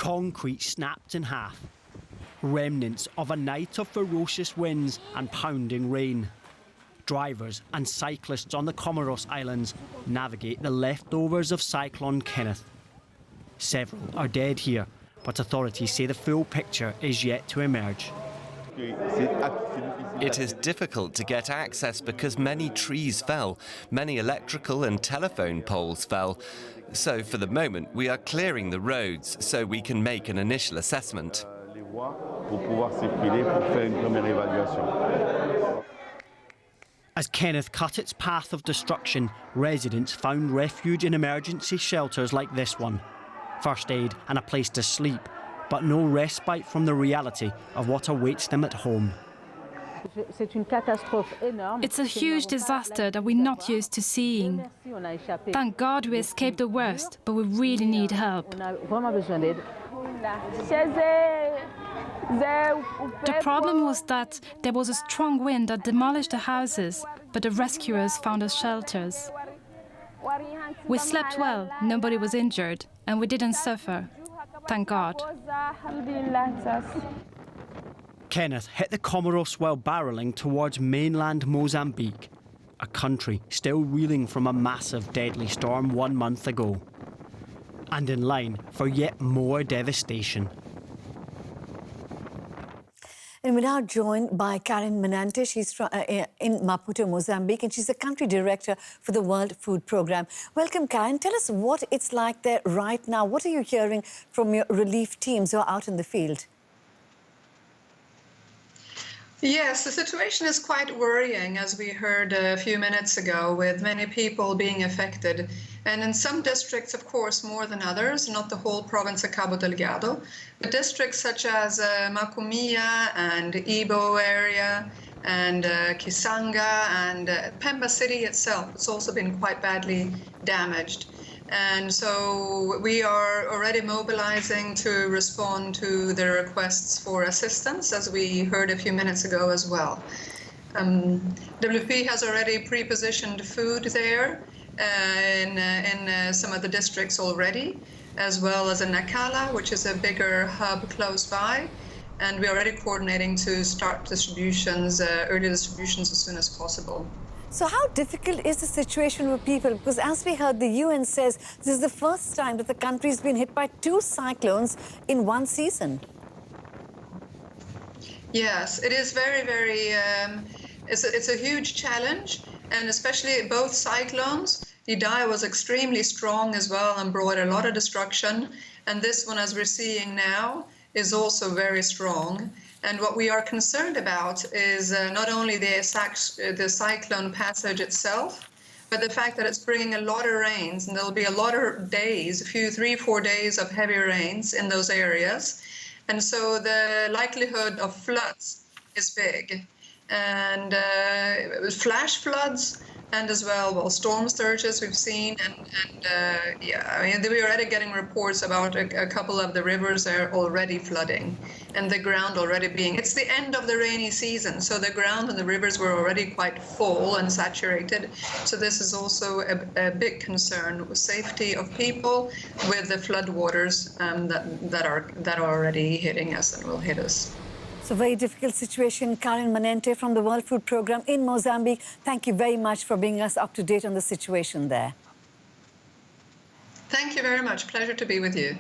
Concrete snapped in half. Remnants of a night of ferocious winds and pounding rain. Drivers and cyclists on the Comoros Islands navigate the leftovers of Cyclone Kenneth. Several are dead here, but authorities say the full picture is yet to emerge. It is difficult to get access because many trees fell, many electrical and telephone poles fell. So for the moment we are clearing the roads so we can make an initial assessment. As Kenneth cut its path of destruction, residents found refuge in emergency shelters like this one. First aid and a place to sleep, but no respite from the reality of what awaits them at home. It's a huge disaster that we're not used to seeing. Thank God we escaped the worst, but we really need help. The problem was that there was a strong wind that demolished the houses, but the rescuers found us shelters. We slept well, nobody was injured, and we didn't suffer. Thank God. Kenneth hit the Comoros while barrelling towards mainland Mozambique, a country still reeling from a massive deadly storm 1 month ago, and in line for yet more devastation. And we're now joined by Karin Manente. She's from, in Maputo, Mozambique, and she's the country director for the World Food Programme. Welcome, Karin. Tell us what it's like there right now. What are you hearing from your relief teams who are out in the field? Yes, the situation is quite worrying, as we heard a few minutes ago, with many people being affected. And in some districts, of course, more than others, not the whole province of Cabo Delgado, but districts such as Macomia and Ibo area and Kisanga and Pemba city itself, it's also been quite badly damaged. And so we are already mobilizing to respond to the requests for assistance, as we heard a few minutes ago as well. WFP has already pre-positioned food there in some of the districts already, as well as in Nacala, which is a bigger hub close by. And we're already coordinating to start distributions, early distributions as soon as possible. So how difficult is the situation for people? Because as we heard, the UN says this is the first time that the country's been hit by 2 cyclones in 1 season. Yes, it is very, very, it's a huge challenge, and especially both cyclones. Idai was extremely strong as well and brought a lot of destruction. And this one, as we're seeing now, is also very strong. And what we are concerned about is not only the cyclone passage itself, but the fact that it's bringing a lot of rains, and there'll be a lot of days, 3-4 days of heavy rains in those areas. And so the likelihood of floods is big. And flash floods, and as well, storm surges we've seen, yeah, I mean, we're already getting reports about a couple of the rivers are already flooding, and the ground already it's the end of the rainy season, so the ground and the rivers were already quite full and saturated. So this is also a big concern with safety of people with the flood waters that are already hitting us and will hit us. So very difficult situation. Karin Manente from the World Food Programme in Mozambique. Thank you very much for bringing us up to date on the situation there. Thank you very much. Pleasure to be with you.